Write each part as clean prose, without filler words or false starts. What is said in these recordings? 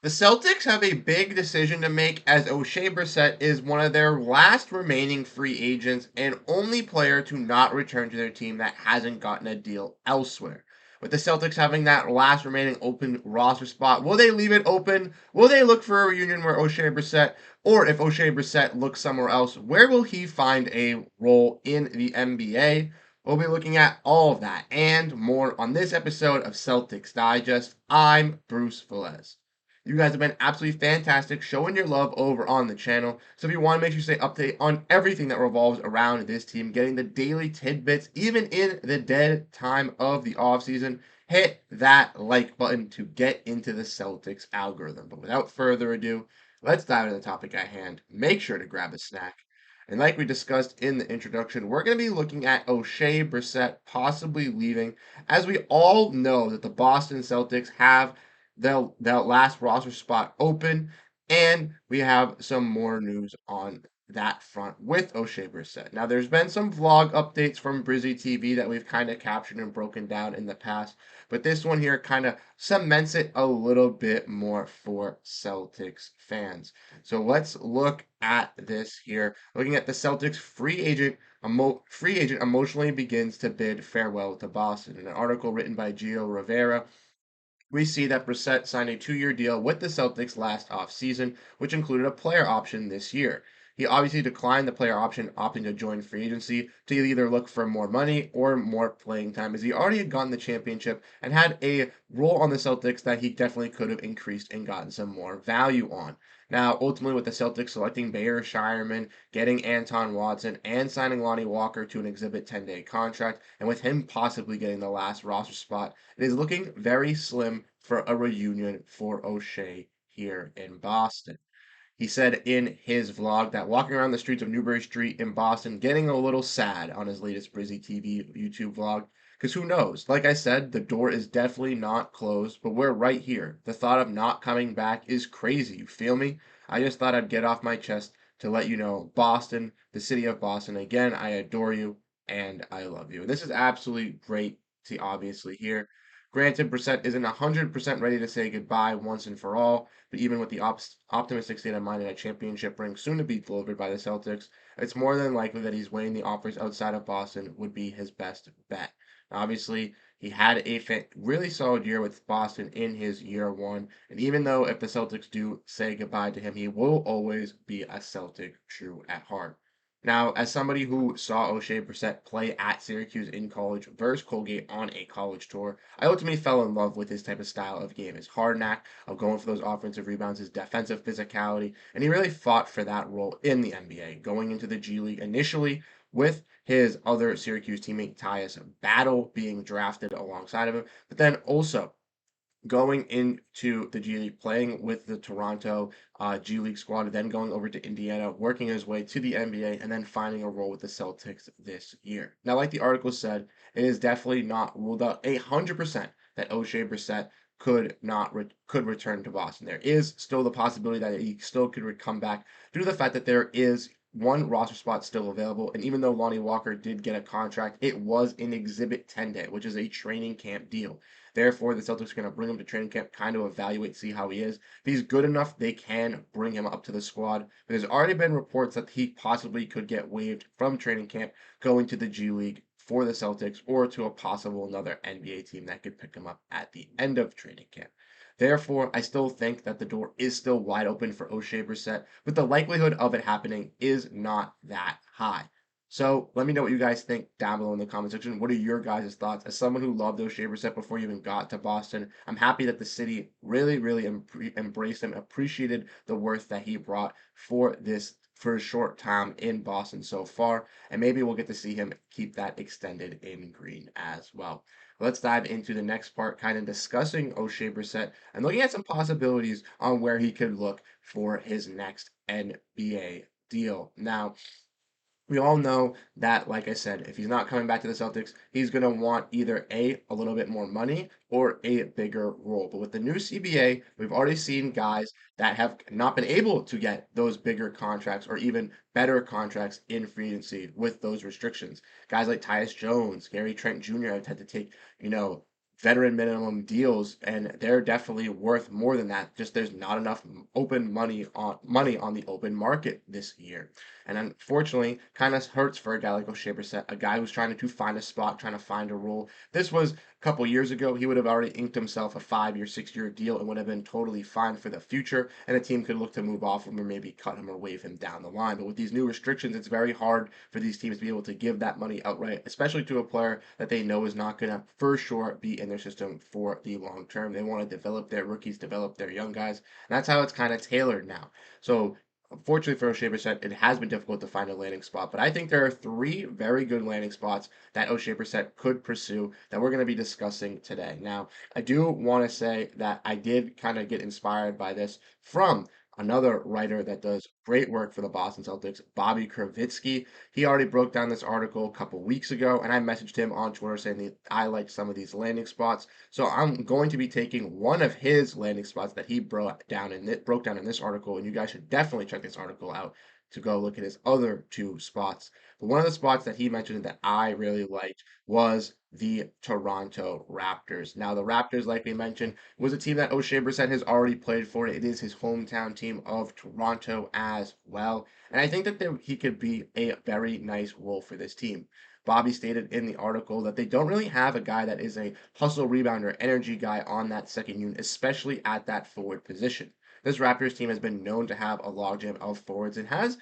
The Celtics have a big decision to make as Oshae Brissett is one of their last remaining free agents and only player to not return to their team that hasn't gotten a deal elsewhere. With the Celtics having that last remaining open roster spot, will they leave it open? Will they look for a reunion where Oshae Brissett, or if Oshae Brissett looks somewhere else, where will he find a role in the NBA? We'll be looking at all of that and more on this episode of Celtics Digest. I'm Bruce Velez. You guys have been absolutely fantastic showing your love over on the channel. So if you want to make sure you stay updated on everything that revolves around this team, getting the daily tidbits, even in the dead time of the offseason, hit that like button to get into the Celtics algorithm. But without further ado, let's dive into the topic at hand. Make sure to grab a snack. And like we discussed in the introduction, we're going to be looking at Oshae Brissett possibly leaving, as we all know that the Boston Celtics have that last roster spot open, and we have some more news on that front with Oshae Brissett. Now, there's been some vlog updates from Brizzy TV that we've kind of captured and broken down in the past, but this one here kind of cements it a little bit more for Celtics fans. So let's look at this here. Looking at the Celtics free agent emotionally begins to bid farewell to Boston. In an article written by Gio Rivera, we see that Brissett signed a 2-year deal with the Celtics last offseason, which included a player option this year. He obviously declined the player option, opting to join free agency to either look for more money or more playing time, as he already had gotten the championship and had a role on the Celtics that he definitely could have increased and gotten some more value on. Now, ultimately, with the Celtics selecting Bayer Shireman, getting Anton Watson, and signing Lonnie Walker to an Exhibit 10-day contract, and with him possibly getting the last roster spot, it is looking very slim for a reunion for Oshae here in Boston. He said in his vlog that walking around the streets of Newbury Street in Boston, getting a little sad on his latest Brizzy TV YouTube vlog. Because who knows? Like I said, the door is definitely not closed, but we're right here. The thought of not coming back is crazy. You feel me? I just thought I'd get off my chest to let you know, Boston, the city of Boston, again, I adore you and I love you. And this is absolutely great to obviously hear. Granted, Brissett isn't 100% ready to say goodbye once and for all, but even with the optimistic state of mind and a championship ring soon to be delivered by the Celtics, it's more than likely that he's weighing the offers outside of Boston would be his best bet. Now, obviously, he had a really solid year with Boston in his year one, and even though if the Celtics do say goodbye to him, he will always be a Celtic true at heart. Now, as somebody who saw Oshae Brissett play at Syracuse in college versus Colgate on a college tour, I ultimately fell in love with his type of style of game, his hard knack of going for those offensive rebounds, his defensive physicality, and he really fought for that role in the NBA, going into the G League initially with his other Syracuse teammate Tyus Battle being drafted alongside of him, but then also going into the G League, playing with the Toronto G League squad, then going over to Indiana, working his way to the NBA, and then finding a role with the Celtics this year. Now, like the article said, it is definitely not ruled out 100% that Oshae Brissett could return to Boston. There is still the possibility that he still could come back due to the fact that there is one roster spot still available, and even though Lonnie Walker did get a contract, it was an Exhibit 10 day, which is a training camp deal. Therefore, the Celtics are going to bring him to training camp, kind of evaluate, see how he is. If he's good enough, they can bring him up to the squad. But there's already been reports that he possibly could get waived from training camp, going to the G League for the Celtics or to a possible another NBA team that could pick him up at the end of training camp. Therefore, I still think that the door is still wide open for Oshae Brissett, but the likelihood of it happening is not that high. So let me know what you guys think down below in the comment section. What are your guys' thoughts? As someone who loved Oshae Brissett before he even got to Boston, I'm happy that the city really embraced him, appreciated the worth that he brought for a short time in Boston so far, and maybe we'll get to see him keep that extended in green as well. Let's dive into the next part, kind of discussing Oshae Brissett and looking at some possibilities on where he could look for his next NBA deal. Now, we all know that, like I said, if he's not coming back to the Celtics, he's going to want either a little bit more money or a bigger role. But with the new CBA, we've already seen guys that have not been able to get those bigger contracts or even better contracts in free agency with those restrictions. Guys like Tyus Jones, Gary Trent Jr. have had to take, veteran minimum deals, and they're definitely worth more than that. Just there's not enough open money on the open market this year. And unfortunately, kind of hurts for a guy like O'Shea Brissett, a guy who's trying to find a spot, trying to find a role. This was a couple years ago. He would have already inked himself a 5-year, 6-year deal and would have been totally fine for the future. And a team could look to move off him or maybe cut him or waive him down the line. But with these new restrictions, it's very hard for these teams to be able to give that money outright, especially to a player that they know is not going to for sure be in their system for the long term. They want to develop their rookies, develop their young guys, and that's how it's kind of tailored now. So unfortunately for O'Shea Brissett, it has been difficult to find a landing spot, but I think there are three very good landing spots that O'Shea Brissett could pursue that we're going to be discussing today. Now, I do want to say that I did kind of get inspired by this from another writer that does great work for the Boston Celtics, Bobby Kravitsky. He already broke down this article a couple weeks ago, and I messaged him on Twitter saying that I liked some of these landing spots. So I'm going to be taking one of his landing spots that he broke down in this article, and you guys should definitely check this article out to go look at his other two spots. But one of the spots that he mentioned that I really liked was the Toronto Raptors. Now, the Raptors, like we mentioned, was a team that O'Shea Brissett has already played for. It is his hometown team of Toronto as well. And I think that he could be a very nice role for this team. Bobby stated in the article that they don't really have a guy that is a hustle rebounder, energy guy on that second unit, especially at that forward position. This Raptors team has been known to have a logjam of forwards and has,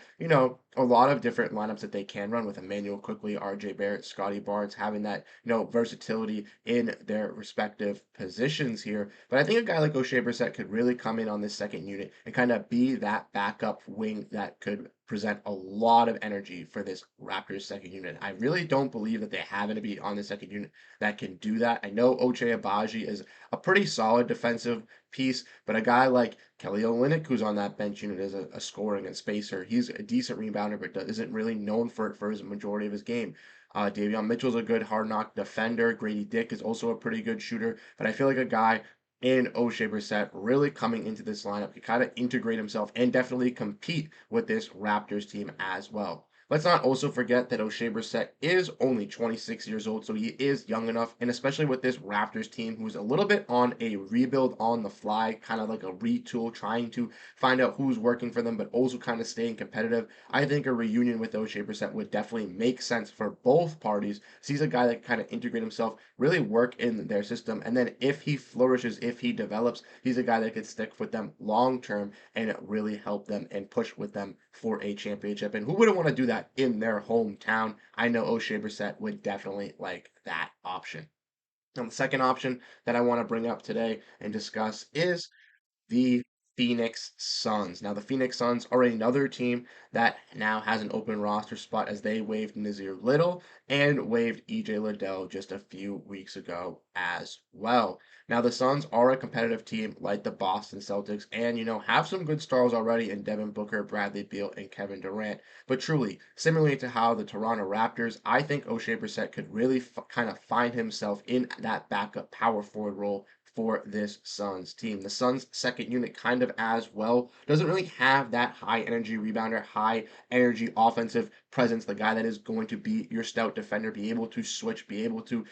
a lot of different lineups that they can run with Emmanuel Quickly, RJ Barrett, Scotty Barnes, having that, versatility in their respective positions here. But I think a guy like O'Shea Brissett could really come in on this second unit and kind of be that backup wing that could present a lot of energy for this Raptors second unit. I really don't believe that they have anybody on the second unit that can do that. I know Ochai Agbaji is a pretty solid defensive piece, but a guy like Kelly Olynyk, who's on that bench unit, is a scoring and spacer. He's a decent rebounder, but isn't really known for it for his majority of his game. Davion Mitchell's a good hard knock defender. Grady Dick is also a pretty good shooter, but I feel like a guy in O'Shea Brissett really coming into this lineup could kind of integrate himself and definitely compete with this Raptors team as well. Let's not also forget that O'Shea Brissett is only 26 years old, so he is young enough, and especially with this Raptors team, who's a little bit on a rebuild on the fly, kind of like a retool, trying to find out who's working for them, but also kind of staying competitive. I think a reunion with O'Shea Brissett would definitely make sense for both parties. So he's a guy that kind of integrate himself, really work in their system, and then if he flourishes, if he develops, he's a guy that could stick with them long term and really help them and push with them for a championship. And who wouldn't want to do that in their hometown? I know O'Shea Brissett would definitely like that option. Now, the second option that I want to bring up today and discuss is the Phoenix Suns. Now, the Phoenix Suns are another team that now has an open roster spot as they waived Nazir Little and waived EJ Liddell just a few weeks ago as well. Now, the Suns are a competitive team like the Boston Celtics and, have some good stars already in Devin Booker, Bradley Beal, and Kevin Durant. But truly, similarly to how the Toronto Raptors, I think O'Shea Brissett could really kind of find himself in that backup power forward role for this Suns team. The Suns' second unit, kind of as well, doesn't really have that high energy rebounder, high energy offensive presence, the guy that is going to be your stout defender, be able to switch, be able to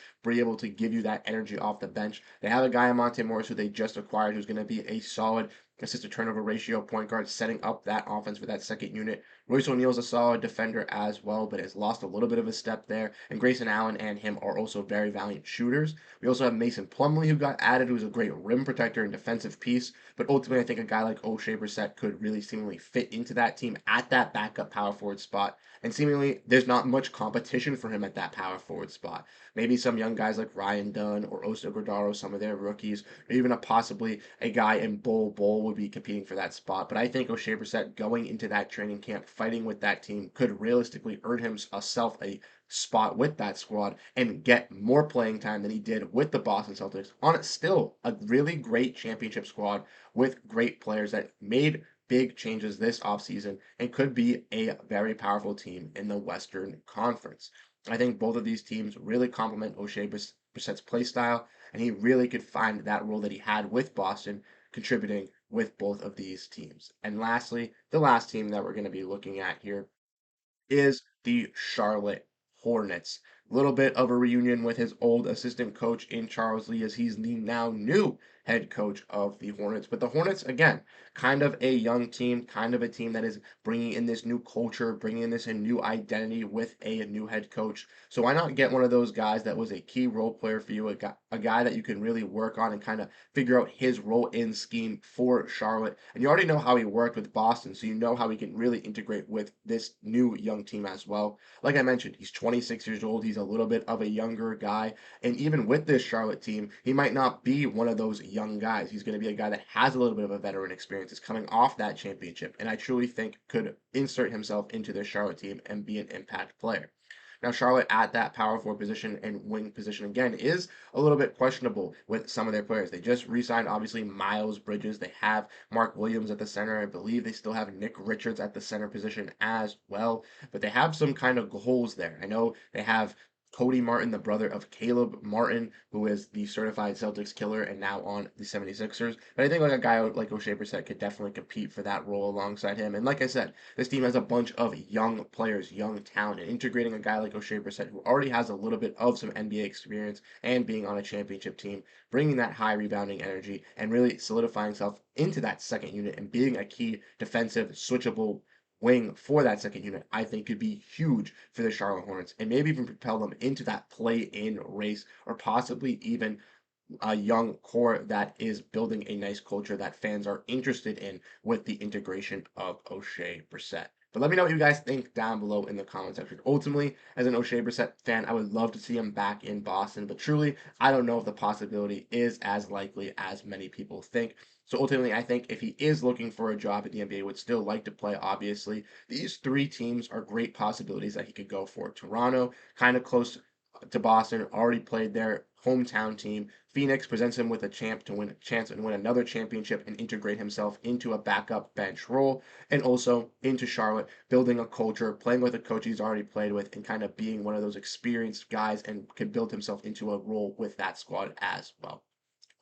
give you that energy off the bench. They have a guy in Monte Morris who they just acquired who's going to be a solid assist to turnover ratio point guard, setting up that offense for that second unit. Royce O'Neal's a solid defender as well, but has lost a little bit of a step there. And Grayson Allen and him are also very valiant shooters. We also have Mason Plumlee, who got added, who's a great rim protector and defensive piece. But ultimately, I think a guy like O'Shea Brissett could really seemingly fit into that team at that backup power forward spot. And seemingly, there's not much competition for him at that power forward spot. Maybe some young guys like Ryan Dunn or Oso Gordaro, some of their rookies, or even possibly a guy in Bol would be competing for that spot. But I think O'Shea Brissett going into that training camp, fighting with that team, could realistically earn himself a spot with that squad and get more playing time than he did with the Boston Celtics on still a really great championship squad with great players that made big changes this offseason and could be a very powerful team in the Western Conference. I think both of these teams really complement O'Shea Brissett's play style, and he really could find that role that he had with Boston, contributing with both of these teams. And lastly, the last team that we're going to be looking at here is the Charlotte Hornets. A little bit of a reunion with his old assistant coach in Charles Lee as he's the now new head coach of the Hornets. But the Hornets, again, kind of a young team, kind of a team that is bringing in this new culture, bringing in this a new identity with a new head coach. So why not get one of those guys that was a key role player for you, a guy that you can really work on and kind of figure out his role in scheme for Charlotte. And you already know how he worked with Boston, so you know how he can really integrate with this new young team as well. Like I mentioned, he's 26 years old. He's a little bit of a younger guy. And even with this Charlotte team, he might not be one of those young guys. He's going to be a guy that has a little bit of a veteran experience, is coming off that championship, and I truly think could insert himself into this Charlotte team and be an impact player. Now, Charlotte at that power forward position and wing position again is a little bit questionable with some of their players. They just re signed, obviously, Miles Bridges. They have Mark Williams at the center. I believe they still have Nick Richards at the center position as well. But they have some kind of holes there. I know they have Cody Martin, the brother of Caleb Martin, who is the certified Celtics killer and now on the 76ers. But I think like a guy like Oshae Brissett could definitely compete for that role alongside him. And like I said, this team has a bunch of young players, young talent, and integrating a guy like Oshae Brissett, who already has a little bit of some NBA experience and being on a championship team, bringing that high rebounding energy and really solidifying himself into that second unit and being a key defensive, switchable wing for that second unit, I think could be huge for the Charlotte Hornets and maybe even propel them into that play-in race or possibly even a young core that is building a nice culture that fans are interested in with the integration of Oshae Brissett. But let me know what you guys think down below in the comment section. Ultimately, as an Oshae Brissett fan, I would love to see him back in Boston, but truly, I don't know if the possibility is as likely as many people think. So ultimately, I think if he is looking for a job in the NBA, would still like to play, obviously, these three teams are great possibilities that he could go for. Toronto, kind of close to Boston, already played their hometown team. Phoenix presents him with a chance to win another championship and integrate himself into a backup bench role, and also into Charlotte, building a culture, playing with a coach he's already played with, and kind of being one of those experienced guys and could build himself into a role with that squad as well.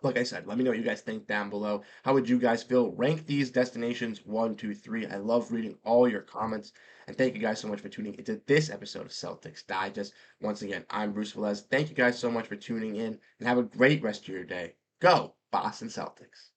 Like I said, let me know what you guys think down below. How would you guys feel? Rank these destinations 1, 2, 3. I love reading all your comments. And thank you guys so much for tuning into this episode of Celtics Digest. Once again, I'm Bruce Velez. Thank you guys so much for tuning in and have a great rest of your day. Go, Boston Celtics.